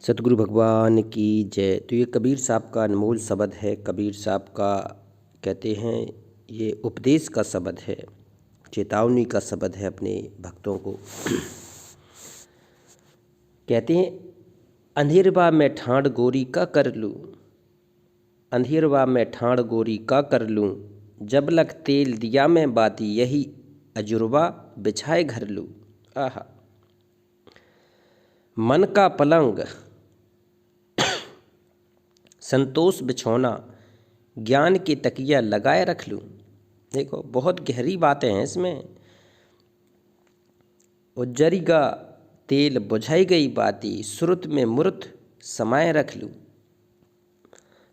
सतगुरु भगवान की जय। तो ये कबीर साहब का अनमोल शब्द है। कबीर साहब का कहते हैं ये उपदेश का शब्द है, चेतावनी का शब्द है अपने भक्तों को। कहते हैं अंधेरवा में ठाड़ गोरी का कर लूँ, अंधेरवा में ठाड़ गोरी का कर लूँ, जब लग तेल दिया मैं बाती यही अजुर्बा बिछाए घर लूँ। आहा, मन का पलंग संतोष बिछौना, ज्ञान की तकिया लगाए रख लूँ। देखो बहुत गहरी बातें हैं इसमें। उज्जरीगा तेल बुझाई गई बाती, सुरत में मूर्त समाये रख लूँ।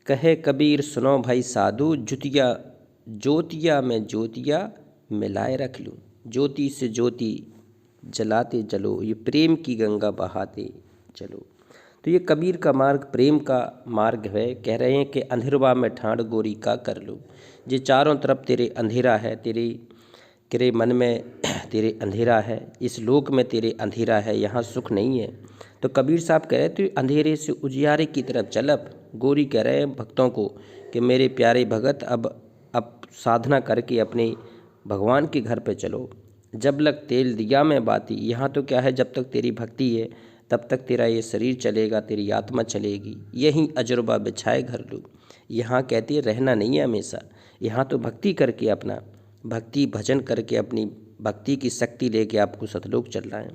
कहे कबीर सुनो भाई साधु, जुतिया ज्योतिया में ज्योतिया मिलाए रख लूँ। ज्योति से ज्योति जलाते चलो, ये प्रेम की गंगा बहाते चलो। तो ये कबीर का मार्ग प्रेम का मार्ग है। कह रहे हैं कि अंधेरवा में ठाड़ गोरी का कर लूँ। ये चारों तरफ तेरे अंधेरा है, तेरे मन में तेरे अंधेरा है, इस लोक में तेरे अंधेरा है, यहाँ सुख नहीं है। तो कबीर साहब कह रहे थे अंधेरे से उजियारे की तरफ चलब। गोरी कह रहे हैं भक्तों को कि मेरे प्यारे भगत अब साधना करके अपने भगवान के घर पे चलो। जब लग तेल दिया मैं बाती, यहाँ तो क्या है, जब तक तेरी भक्ति है तब तक तेरा ये शरीर चलेगा, तेरी आत्मा चलेगी। यही अजुर्बा बिछाए घर लूँ। यहाँ कहती है रहना नहीं है हमेशा, यहाँ तो भक्ति करके अपना भक्ति भजन करके अपनी भक्ति की शक्ति लेके आपको सतलोक चलना है।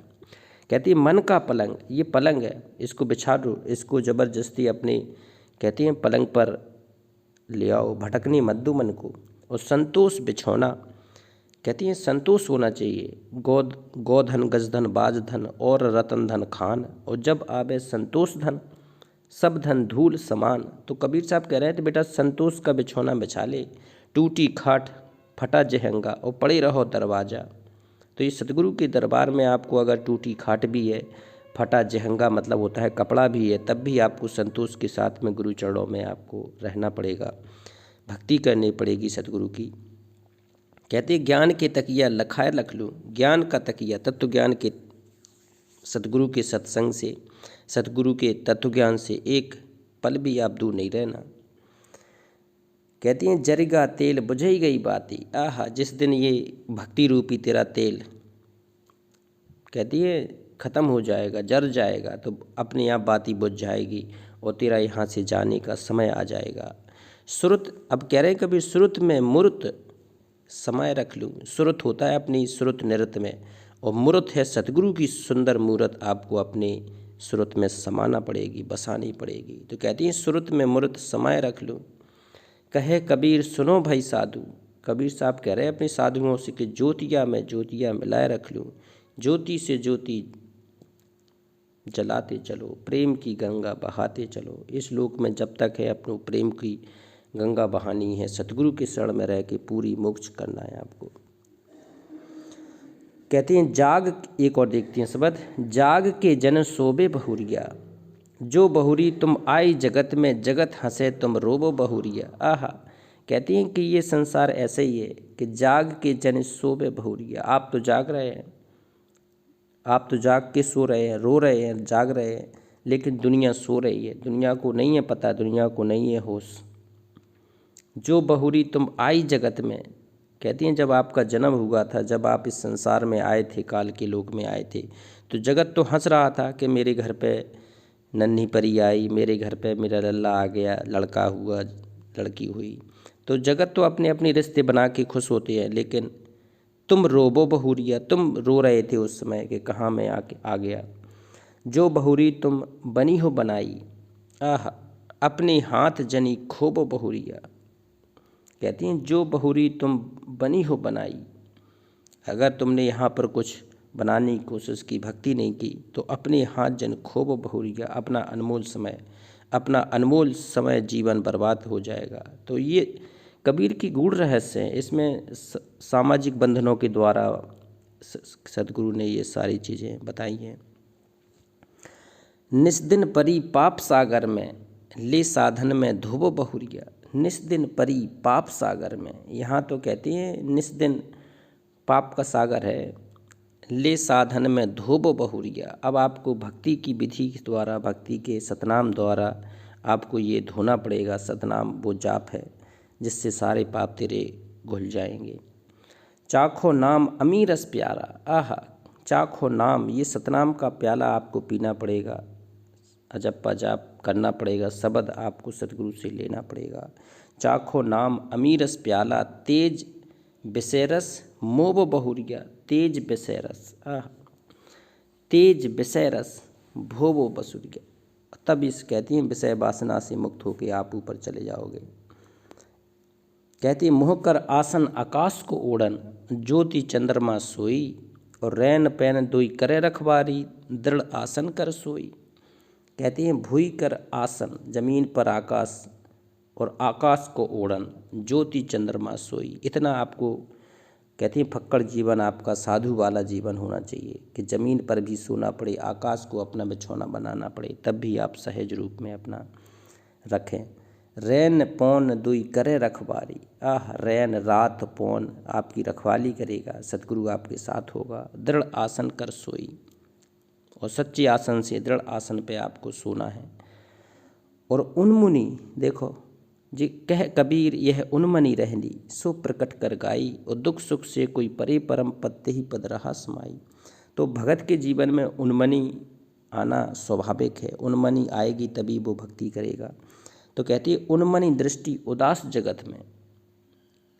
कहती है मन का पलंग, ये पलंग है, इसको बिछा दो, इसको ज़बरदस्ती अपने कहती हैं पलंग पर ले आओ, भटकने मत दो मन को। और संतोष बिछौना, कहती हैं संतोष होना चाहिए। गोधन गजधन बाज धन और रतन धन खान, और जब आवे संतोष धन सब धन धूल समान। तो कबीर साहब कह रहे हैं तो बेटा संतोष का बिछौना बिछा ले। टूटी खाट फटा जहंगा और पड़े रहो दरवाजा। तो ये सतगुरु के दरबार में आपको अगर टूटी खाट भी है, फटा जहंगा मतलब होता है कपड़ा भी है, तब भी आपको संतोष के साथ में गुरु चरणों में आपको रहना पड़ेगा, भक्ति करनी पड़ेगी सतगुरु की। कहते ज्ञान के तकिया लखाए रख लूँ। ज्ञान का तकिया, तत्व ज्ञान के, सतगुरु के सत्संग से, सतगुरु के तत्व ज्ञान से एक पल भी आप दूर नहीं रहना। कहती हैं जरेगा तेल बुझाई गई बाती। आहा, जिस दिन ये भक्ति रूपी तेरा तेल कहती है ख़त्म हो जाएगा, जर जाएगा, तो अपने आप बाती बुझ जाएगी और तेरा यहाँ से जाने का समय आ जाएगा। सुरत, अब कह रहे हैं कभी सुरत में मूर्त समय रख लूँ। सुरत होता है अपनी सुरत नृत्य में, और मूर्त है सतगुरु की सुंदर मूर्त, आपको अपने सुरत में समाना पड़ेगी, बसानी पड़ेगी। तो कहती हैं सुरत में मूर्त समय रख लूँ। कहे कबीर सुनो भाई साधु, कबीर साहब कह रहे हैं अपने साधुओं से कि ज्योतिया में ज्योतिया मिलाए रख लूँ। ज्योति से ज्योति जलाते चलो, प्रेम की गंगा बहाते चलो। इस लोक में जब तक है अपनों प्रेम की गंगा बहानी है, सतगुरु के शरण में रह के पूरी मोक्ष करना है आपको। कहते हैं जाग, एक और देखते हैं शब्द, जाग के जन सोबे बहुरिया, जो बहुरी तुम आई जगत में, जगत हंसे तुम रोबो बहुरिया। आहा, कहती हैं कि ये संसार ऐसे ही है कि जाग के जन सोबे बहुरिया। आप तो जाग रहे हैं, आप तो जाग के सो रहे हैं, रो रहे हैं, जाग रहे हैं, लेकिन दुनिया सो रही है। दुनिया को नहीं है पता, दुनिया को नहीं है होश। जो बहुरी तुम आई जगत में, कहती हैं जब आपका जन्म हुआ था, जब आप इस संसार में आए थे, काल के लोक में आए थे, तो जगत तो हंस रहा था कि मेरे घर पे नन्ही परी आई, मेरे घर पे मेरा लल्ला आ गया, लड़का हुआ, लड़की हुई। तो जगत तो अपने अपने रिश्ते बना के खुश होते हैं, लेकिन तुम रोबो बहुरिया, तुम रो रहे थे उस समय कि कहाँ मैं आ गया। जो बहुरी तुम बनी हो बनाई, आह अपने हाथ जनी खोबो बहुरिया। कहती हैं जो बहुरी तुम बनी हो बनाई, अगर तुमने यहाँ पर कुछ बनाने की कोशिश की, भक्ति नहीं की, तो अपने हाथ जन खोबो बहुरिया, अपना अनमोल समय जीवन बर्बाद हो जाएगा। तो ये कबीर की गूढ़ रहस्य है। इसमें सामाजिक बंधनों के द्वारा सदगुरु ने ये सारी चीज़ें बताई हैं। निस्दिन परी पाप सागर में, ले साधन में धोबो बहुरिया। निस्दिन परी पाप सागर में, यहाँ तो कहती हैं निस्दिन पाप का सागर है, ले साधन में धोबो बहुरिया। अब आपको भक्ति की विधि के द्वारा, भक्ति के सतनाम द्वारा आपको ये धोना पड़ेगा। सतनाम वो जाप है जिससे सारे पाप तेरे घुल जाएंगे। चाखो नाम अमीरस प्यारा, आहा, चाखो नाम, ये सतनाम का प्याला आपको पीना पड़ेगा। अजप्पा जाप करना पड़ेगा, शब्द आपको सतगुरु से लेना पड़ेगा। चाखो नाम अमीरस प्याला, तेज विषयरस मोब बहुरिया। तेज विषयरस, आह, तेज विषयरस भोबो बसुरिया। तब इस कहती हैं विषय वासना से मुक्त होकर आप ऊपर चले जाओगे। कहती है मोह कर आसन आकाश को ओढ़न, ज्योति चंद्रमा सोई। और रैन पैन दोई करे रखवारी, दृढ़ आसन कर सोई। कहती हैं भूई कर आसन, जमीन पर आकाश, और आकाश को ओढ़न, ज्योति चंद्रमा सोई। इतना आपको कहती हैं फक्कड़ जीवन आपका साधु वाला जीवन होना चाहिए कि ज़मीन पर भी सोना पड़े, आकाश को अपना बिछौना बनाना पड़े, तब भी आप सहज रूप में अपना रखें। रैन पौन दुई करे रखवारी, आह, रैन रात पौन आपकी रखवाली करेगा, सतगुरु आपके साथ होगा। दृढ़ आसन कर सोई, और सच्चे आसन से दृढ़ आसन पे आपको सोना है। और उन्मुनि देखो जी कह कबीर यह उन्मनी रहनी, सो प्रकट कर गाई। और दुख सुख से कोई परे परम पद ही पद रहा समाई। तो भगत के जीवन में उन्मनी आना स्वाभाविक है। उन्मनी आएगी तभी वो भक्ति करेगा। तो कहती है उन्मनी दृष्टि उदास जगत में,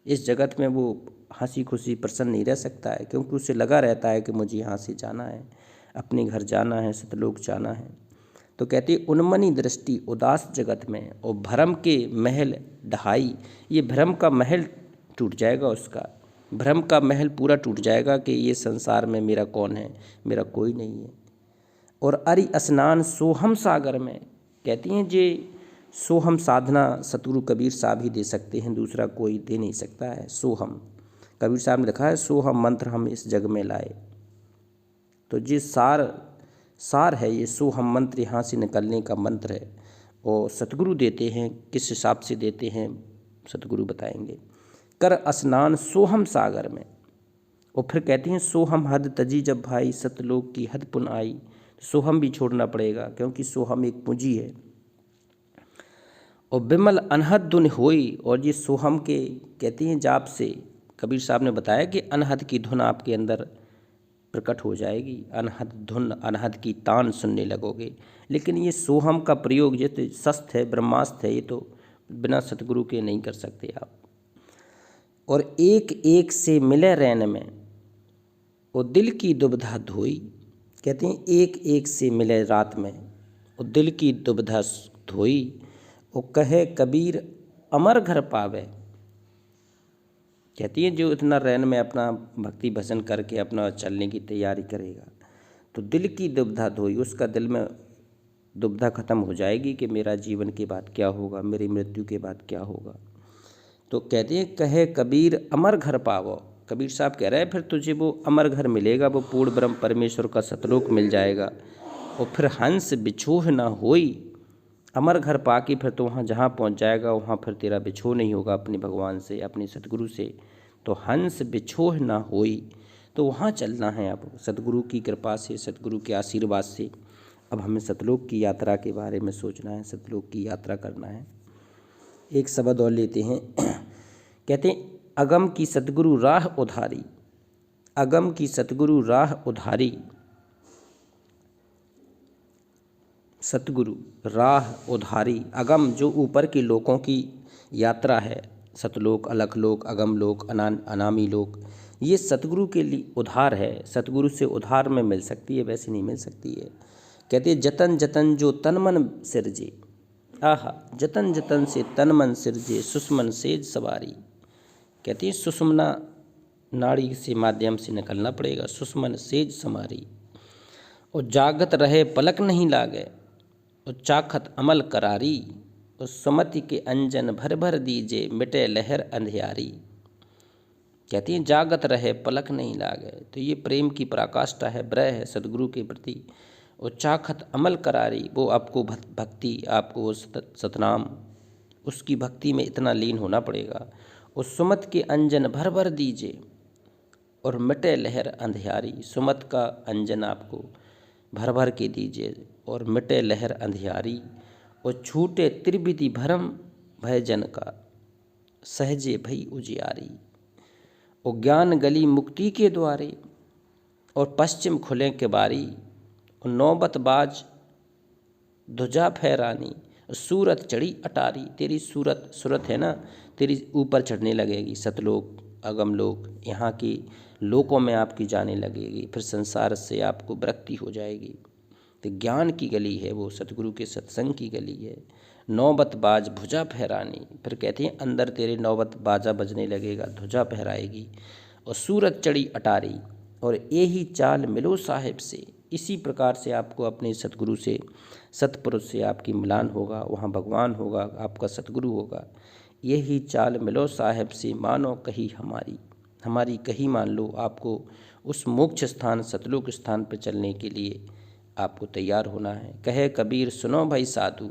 इस जगत में वो हंसी खुशी प्रसन्न नहीं रह सकता है, क्योंकि उसे लगा रहता है कि मुझे यहाँ से जाना है, अपने घर जाना है, सतलोक जाना है। तो कहती है उन्मनी दृष्टि उदास जगत में, और भ्रम के महल ढहाई। ये भ्रम का महल टूट जाएगा, उसका भ्रम का महल पूरा टूट जाएगा कि ये संसार में मेरा कौन है, मेरा कोई नहीं है। और अरि स्नान सोहम सागर में, कहती हैं जे सोहम साधना सतगुरु कबीर साहब ही दे सकते हैं, दूसरा कोई दे नहीं सकता है। सोहम, कबीर साहब ने लिखा है सोहम मंत्र हम इस जग में लाए। तो ये सार है, ये सोहम मंत्र यहाँ से निकलने का मंत्र है। और सतगुरु देते हैं, किस हिसाब से देते हैं सतगुरु बताएंगे। कर स्नान सोहम सागर में, और फिर कहते हैं सोहम हद तजी, जब भाई सतलोक की हद पुन आई। सोहम भी छोड़ना पड़ेगा, क्योंकि सोहम एक पूंजी है। और बिमल अनहद धुन होई, और ये सोहम के कहती हैं जाप से कबीर साहब ने बताया कि अनहद की धुन आपके अंदर प्रकट हो जाएगी। अनहद धुन, अनहद की तान सुनने लगोगे। लेकिन ये सोहम का प्रयोग जैसे शस्त्र है, ब्रह्मास्त्र है, ये तो बिना सतगुरु के नहीं कर सकते आप। और एक एक से मिले रैन में, और दिल की दुविधा धोई। कहते हैं एक एक से मिले रात में, और दिल की दुविधा धोई। और कहे कबीर अमर घर पावे। कहती है जो इतना रैन में अपना भक्ति भजन करके अपना चलने की तैयारी करेगा, तो दिल की दुविधा धोई, उसका दिल में दुविधा खत्म हो जाएगी कि मेरा जीवन के बाद क्या होगा, मेरी मृत्यु के बाद क्या होगा। तो कहते हैं कहे कबीर अमर घर पावो। कबीर साहब कह रहे हैं फिर तुझे वो अमर घर मिलेगा, वो पूर्ण ब्रह्म परमेश्वर का सतलोक मिल जाएगा। और फिर हंस बिछोह ना होई। अमर घर पाके फिर तो वहाँ जहाँ पहुँच जाएगा, वहाँ फिर तेरा बिछोह नहीं होगा अपने भगवान से, अपने सतगुरु से। तो हंस बिछोह ना होई, तो वहाँ चलना है अब सतगुरु की कृपा से, सतगुरु के आशीर्वाद से। अब हमें सतलोक की यात्रा के बारे में सोचना है, सतलोक की यात्रा करना है। एक शब्द और लेते हैं। कहते हैं अगम की सतगुरु राह उधारी, अगम की सतगुरु राह उधारी। सतगुरु राह उधारी, अगम जो ऊपर के लोकों की यात्रा है, सतलोक, अलखलोक, अगम लोक, अनामी लोक, ये सतगुरु के लिए उधार है। सतगुरु से उधार में मिल सकती है, वैसे नहीं मिल सकती है। कहते हैं जतन जतन जो तन मन सिरजे, आहा, जतन जतन से तन मन सिरजे, सुषमन सेज सवारी। कहती है सुषमना नाड़ी से माध्यम से निकलना पड़ेगा, सुषमन सेज समारी। और जागत रहे पलक नहीं लागे, और चाखत अमल करारी। और सुमति के अंजन भर भर दीजे, मिटे लहर अंधियारी। कहती हैं जागत रहे पलक नहीं लागे, तो ये प्रेम की पराकाष्ठा है, ब्रह है सदगुरु के प्रति। और चाखत अमल करारी, वो आपको भक्ति, आपको वो सतनाम, उसकी भक्ति में इतना लीन होना पड़ेगा। और सुमत के अंजन भर भर दीजे, और मिटे लहर अंधियारी। सुमत का अंजन आपको भर भर के दीजिए और मिटे लहर अंधियारी। और छूटे त्रिविधि भरम भय जन का सहजे भई उजियारी। और ज्ञान गली मुक्ति के द्वारे और पश्चिम खुले के बारी। और नौबत बाज ध्वजा फहरानी। सूरत चढ़ी अटारी। तेरी सूरत है ना, तेरी ऊपर चढ़ने लगेगी। सतलोक अगमलोक यहाँ की लोकों में आपकी जाने लगेगी। फिर संसार से आपको विरक्ति हो जाएगी। तो ज्ञान की गली है वो, सतगुरु के सत्संग की गली है। नौबत बाज भुजा फहरानी। फिर कहते हैं अंदर तेरे नौबत बाजा बजने लगेगा, ध्वजा फहराएगी। और सूरत चढ़ी अटारी। और यही चाल मिलो साहिब से। इसी प्रकार से आपको अपने सतगुरु से, सतपुरुष से आपकी मिलान होगा। वहाँ भगवान होगा, आपका सतगुरु होगा। यही चाल मिलो साहिब से, मानो कही हमारी कही मान लो। आपको उस मोक्ष स्थान सतलोक स्थान पर चलने के लिए आपको तैयार होना है। कहे कबीर सुनो भाई साधु,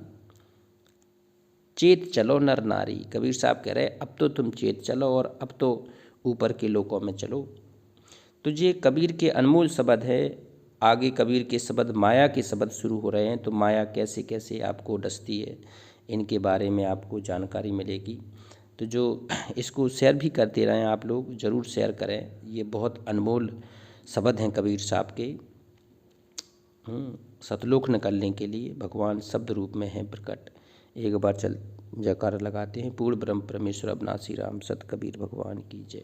चेत चलो नर नारी। कबीर साहब कह रहे अब तो तुम चेत चलो और अब तो ऊपर के लोकों में चलो। तो ये कबीर के अनमोल शब्द है। आगे कबीर के शब्द माया के शब्द शुरू हो रहे हैं। तो माया कैसे कैसे आपको डसती है, इनके बारे में आपको जानकारी मिलेगी। तो जो इसको शेयर भी करते रहें आप लोग, ज़रूर शेयर करें। ये बहुत अनमोल शब्द हैं कबीर साहब के। सतलोक निकलने के लिए भगवान शब्द रूप में है प्रकट। एक बार चल जयकारा लगाते हैं। पूर्ण ब्रह्म परमेश्वर अविनाशी राम सत कबीर भगवान की जय।